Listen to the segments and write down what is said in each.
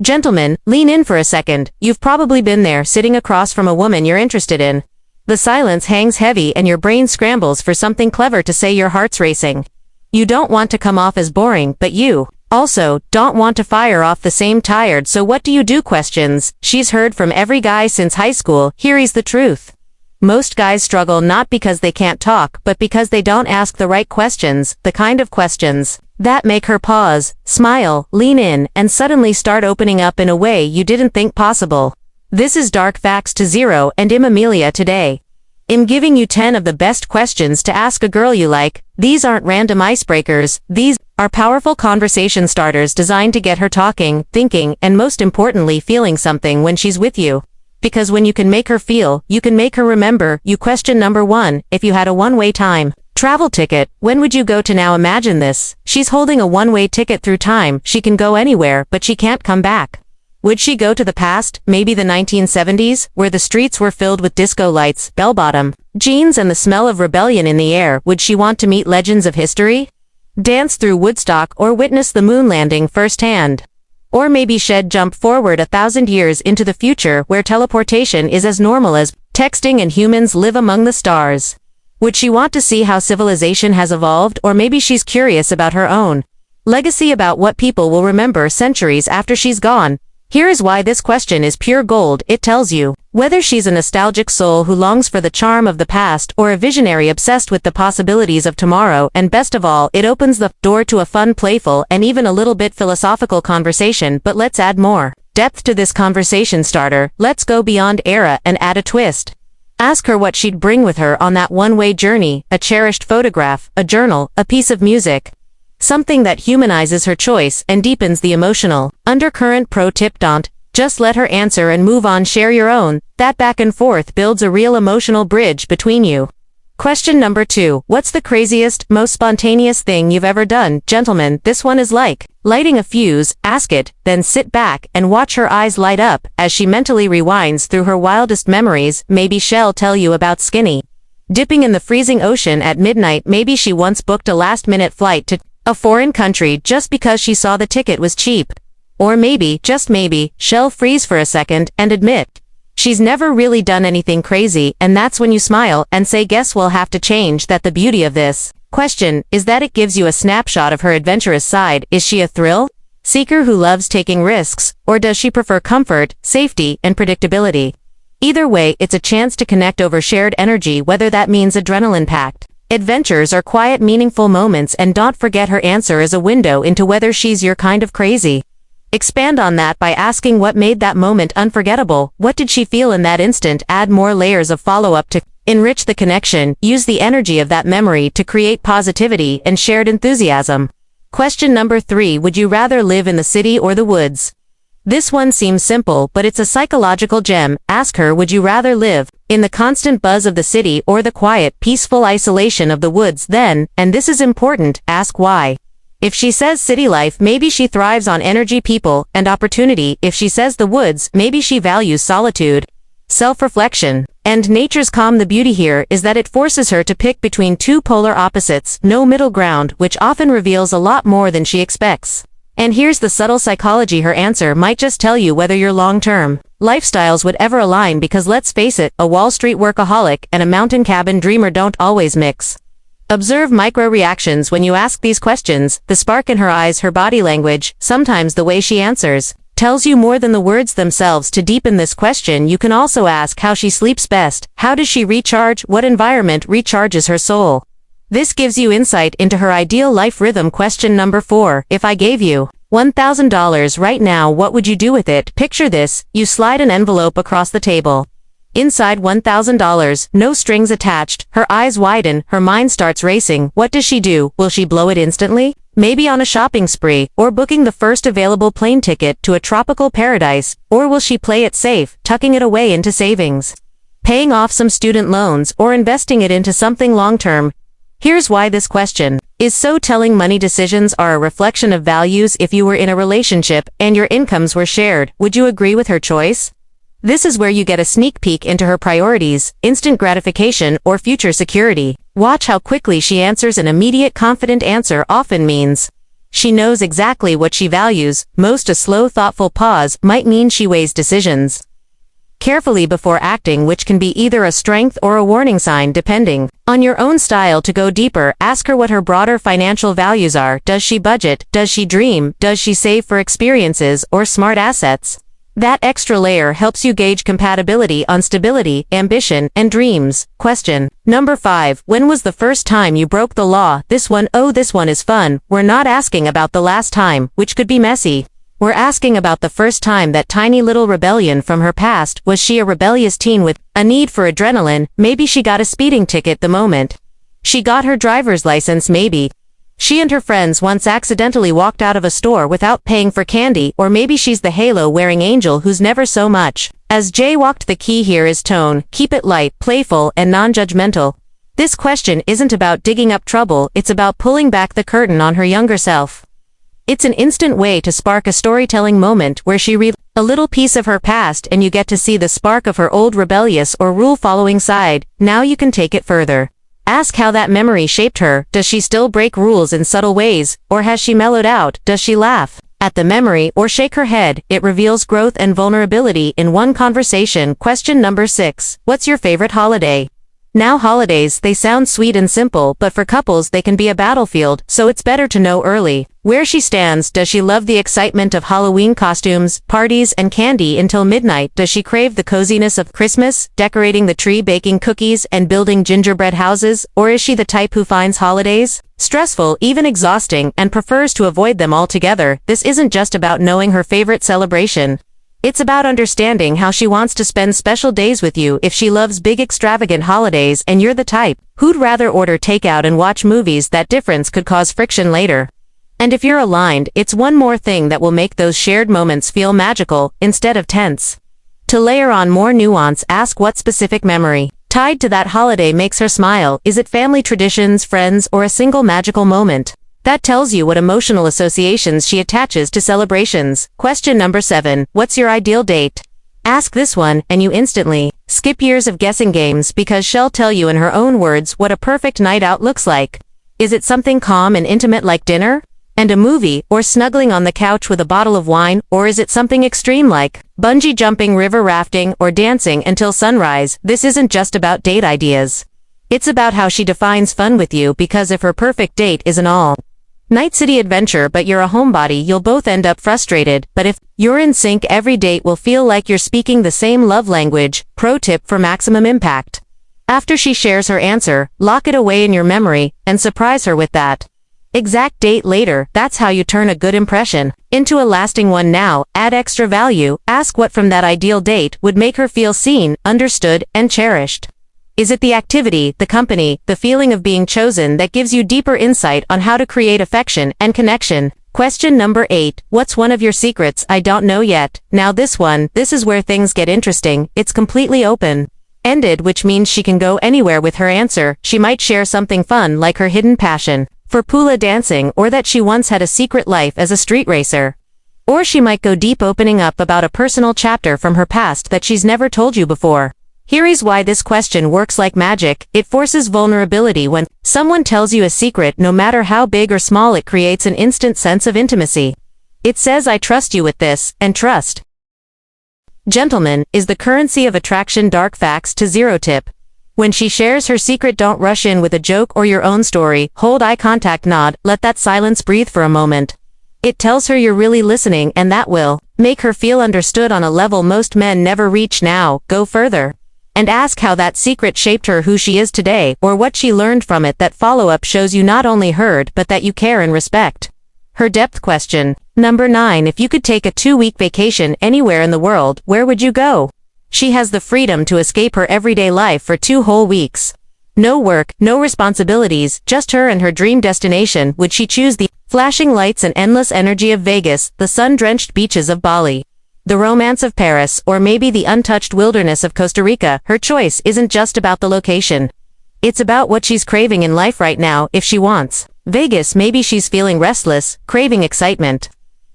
Gentlemen, lean in for a second. You've probably been there, sitting across from a woman you're interested in. The silence hangs heavy and your brain scrambles for something clever to say. Your heart's racing. You don't want to come off as boring, but you also don't want to fire off the same tired "so what do you do?" questions she's heard from every guy since high school. Here's the truth. Most guys struggle not because they can't talk, but because they don't ask the right questions, the kind of questions that make her pause, smile, lean in, and suddenly start opening up in a way you didn't think possible. This is Dark Facts to Zero, and I'm Amelia today. I'm giving you 10 of the best questions to ask a girl you like. These aren't random icebreakers, these are powerful conversation starters designed to get her talking, thinking, and most importantly feeling something when she's with you. Because when you can make her feel, you can make her remember you. Question number 1, if you had a one-way time travel ticket, when would you go to? Now imagine this. She's holding a one-way ticket through time. She can go anywhere, but she can't come back. Would she go to the past, maybe the 1970s, where the streets were filled with disco lights, bell-bottom jeans, and the smell of rebellion in the air? Would she want to meet legends of history? Dance through Woodstock, or witness the moon landing firsthand? Or maybe she'd jump forward 1,000 years into the future, where teleportation is as normal as texting and humans live among the stars? Would she want to see how civilization has evolved? Or maybe she's curious about her own legacy, about what people will remember centuries after she's gone. Here is why this question is pure gold. It tells you whether she's a nostalgic soul who longs for the charm of the past, or a visionary obsessed with the possibilities of tomorrow. And best of all, it opens the door to a fun, playful, and even a little bit philosophical conversation. But let's add more depth to this conversation starter. Let's go beyond era and add a twist. Ask her what she'd bring with her on that one-way journey: a cherished photograph, a journal, a piece of music. Something that humanizes her choice and deepens the emotional undercurrent. Pro tip: don't just let her answer and move on. Share your own. That back and forth builds a real emotional bridge between you. Question number 2. What's the craziest, most spontaneous thing you've ever done? Gentlemen, this one is like lighting a fuse. Ask it, then sit back and watch her eyes light up as she mentally rewinds through her wildest memories. Maybe she'll tell you about skinny dipping in the freezing ocean at midnight. Maybe she once booked a last-minute flight to a foreign country just because she saw the ticket was cheap. Or maybe, just maybe, she'll freeze for a second and admit she's never really done anything crazy, and that's when you smile and say, "Guess we'll have to change that." The beauty of this question is that it gives you a snapshot of her adventurous side. Is she a thrill seeker who loves taking risks, or does she prefer comfort, safety, and predictability? Either way, it's a chance to connect over shared energy, whether that means adrenaline-packed adventures or quiet, meaningful moments. And don't forget, her answer is a window into whether she's your kind of crazy. Expand on that by asking what made that moment unforgettable. What did she feel in that instant? Add more layers of follow-up to enrich the connection. Use the energy of that memory to create positivity and shared enthusiasm. Question number 3. Would you rather live in the city or the woods? This one seems simple, but it's a psychological gem. Ask her, would you rather live in the constant buzz of the city or the quiet, peaceful isolation of the woods? Then, and this is important, ask why. If she says city life, maybe she thrives on energy, people, and opportunity. If she says the woods, maybe she values solitude, self-reflection, and nature's calm. The beauty here is that it forces her to pick between two polar opposites, no middle ground, which often reveals a lot more than she expects. And here's the subtle psychology: her answer might just tell you whether your long-term lifestyles would ever align, because let's face it, a Wall Street workaholic and a mountain cabin dreamer don't always mix. Observe micro-reactions when you ask these questions: the spark in her eyes, her body language, sometimes the way she answers, tells you more than the words themselves. To deepen this question, you can also ask how she sleeps best. How does she recharge? What environment recharges her soul? This gives you insight into her ideal life rhythm. Question number 4. If I gave you $1,000 right now, what would you do with it? Picture this: you slide an envelope across the table. Inside, $1,000, no strings attached. Her eyes widen, her mind starts racing. What does she do? Will she blow it instantly? Maybe on a shopping spree, or booking the first available plane ticket to a tropical paradise? Or will she play it safe, tucking it away into savings, paying off some student loans, or investing it into something long-term? Here's why this question is so telling. Money decisions are a reflection of values. If you were in a relationship and your incomes were shared, would you agree with her choice? This is where you get a sneak peek into her priorities: instant gratification or future security. Watch how quickly she answers. An immediate, confident answer often means She knows exactly what she values. Most a slow, thoughtful pause might mean she weighs decisions carefully before acting, which can be either a strength or a warning sign depending on your own style. To go deeper, ask her what her broader financial values are. Does she budget? Does she dream? Does she save for experiences or smart assets? That extra layer helps you gauge compatibility on stability, ambition, and dreams. Question number 5. When was the first time you broke the law? This one is fun. We're not asking about the last time, which could be messy. We're asking about the first time, that tiny little rebellion from her past. Was she a rebellious teen with a need for adrenaline? Maybe she got a speeding ticket the moment she got her driver's license. Maybe she and her friends once accidentally walked out of a store without paying for candy. Or maybe she's the halo-wearing angel who's never so much as jaywalked. The key here is tone. Keep it light, playful, and non-judgmental. This question isn't about digging up trouble, it's about pulling back the curtain on her younger self. It's an instant way to spark a storytelling moment where she relives a little piece of her past and you get to see the spark of her old rebellious or rule-following side. Now you can take it further. Ask how that memory shaped her. Does she still break rules in subtle ways, or has she mellowed out? Does she laugh at the memory or shake her head? It reveals growth and vulnerability in one conversation. Question number 6. What's your favorite holiday? Now, holidays, they sound sweet and simple, but for couples they can be a battlefield, so it's better to know early where she stands. Does she love the excitement of Halloween costumes, parties, and candy until midnight? Does she crave the coziness of Christmas, decorating the tree, baking cookies, and building gingerbread houses? Or is she the type who finds holidays stressful, even exhausting, and prefers to avoid them altogether? This isn't just about knowing her favorite celebration. It's about understanding how she wants to spend special days with you. If she loves big extravagant holidays and you're the type who'd rather order takeout and watch movies, that difference could cause friction later. And if you're aligned, it's one more thing that will make those shared moments feel magical, instead of tense. To layer on more nuance, ask what specific memory tied to that holiday makes her smile. Is it family traditions, friends, or a single magical moment? That tells you what emotional associations she attaches to celebrations. Question number 7. What's your ideal date? Ask this one, and you instantly skip years of guessing games, because she'll tell you in her own words what a perfect night out looks like. Is it something calm and intimate like dinner and a movie, or snuggling on the couch with a bottle of wine? Or is it something extreme like bungee jumping, river rafting, or dancing until sunrise? This isn't just about date ideas. It's about how she defines fun with you, because if her perfect date is an all-night city adventure but you're a homebody, you'll both end up frustrated. But if you're in sync, every date will feel like you're speaking the same love language. Pro tip for maximum impact. After she shares her answer, lock it away in your memory and surprise her with that exact date later. That's how you turn a good impression into a lasting one. Now, add extra value. Ask what from that ideal date would make her feel seen, understood, and cherished. Is it the activity, the company, the feeling of being chosen that gives you deeper insight on how to create affection and connection? Question number 8. What's one of your secrets I don't know yet? Now this is where things get interesting. It's completely open-ended, which means she can go anywhere with her answer. She might share something fun like her hidden passion for hula dancing, or that she once had a secret life as a street racer. Or she might go deep, opening up about a personal chapter from her past that she's never told you before. Here's why this question works like magic. It forces vulnerability. When someone tells you a secret, no matter how big or small, it creates an instant sense of intimacy. It says, I trust you with this, and trust, gentlemen, is the currency of attraction. Dark facts to zero tip. When she shares her secret, don't rush in with a joke or your own story. Hold eye contact, nod, let that silence breathe for a moment. It tells her you're really listening, and that will make her feel understood on a level most men never reach. Now, go further and ask how that secret shaped her, who she is today, or what she learned from it. That follow-up shows you not only heard, but that you care and respect her depth. Question number 9. If you could take a 2-week vacation anywhere in the world, where would you go? She has the freedom to escape her everyday life for 2 whole weeks. No work, no responsibilities, just her and her dream destination. Would she choose the flashing lights and endless energy of Vegas, the sun-drenched beaches of Bali, the romance of Paris, or maybe the untouched wilderness of Costa Rica? Her choice isn't just about the location. It's about what she's craving in life right now. If she wants Vegas, maybe she's feeling restless, craving excitement.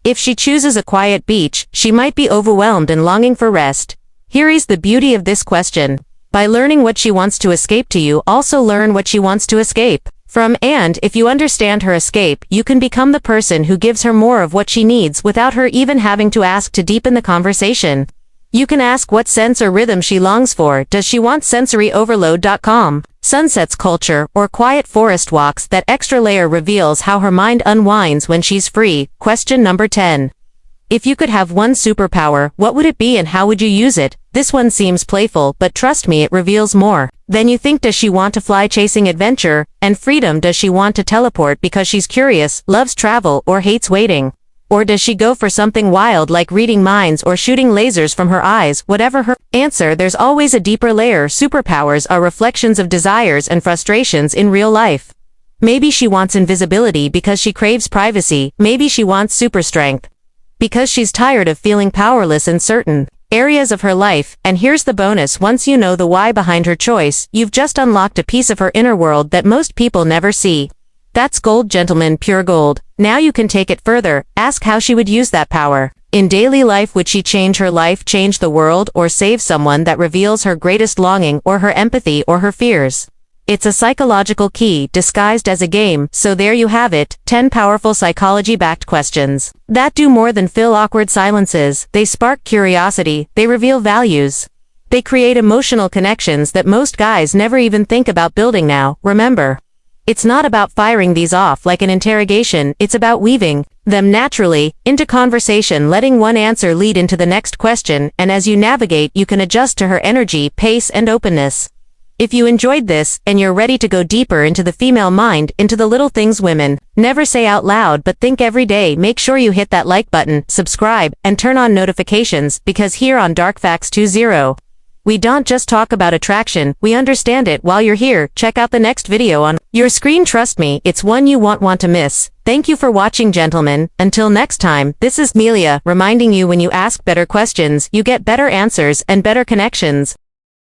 If she chooses a quiet beach, she might be overwhelmed and longing for rest. Here's the beauty of this question. By learning what she wants to escape to, you also learn what she wants to escape. And if you understand her escape, you can become the person who gives her more of what she needs without her even having to ask to deepen the conversation. You can ask what sense or rhythm she longs for. Does she want sensory overload.com, sunsets culture, or quiet forest walks? That extra layer reveals how her mind unwinds when she's free. Question number 10. If you could have one superpower, what would it be and how would you use it? This one seems playful, but trust me, it reveals more than you think. Does she want to fly chasing adventure and freedom? Does she want to teleport because she's curious, loves travel, or hates waiting? Or does she go for something wild like reading minds or shooting lasers from her eyes? Whatever her answer, there's always a deeper layer. Superpowers are reflections of desires and frustrations in real life. Maybe she wants invisibility because she craves privacy. Maybe she wants super strength because she's tired of feeling powerless in certain areas of her life. And here's the bonus: once you know the why behind her choice, you've just unlocked a piece of her inner world that most people never see. That's gold, gentlemen, pure gold. Now you can take it further. Ask how she would use that power. In daily life, would she change her life, change the world, or save someone? That reveals her greatest longing, or her empathy, or her fears. It's a psychological key disguised as a game. So there you have it, 10 powerful psychology-backed questions that do more than fill awkward silences. They spark curiosity, they reveal values, they create emotional connections that most guys never even think about building. Now, remember, it's not about firing these off like an interrogation, it's about weaving them naturally into conversation, letting one answer lead into the next question, and as you navigate, you can adjust to her energy, pace, and openness. If you enjoyed this, and you're ready to go deeper into the female mind, into the little things women never say out loud but think every day, make sure you hit that like button, subscribe, and turn on notifications, because here on Dark Facts 20, we don't just talk about attraction, we understand it. While you're here, check out the next video on your screen. Trust me, it's one you won't want to miss. Thank you for watching, gentlemen. Until next time, this is Melia, reminding you, when you ask better questions, you get better answers and better connections.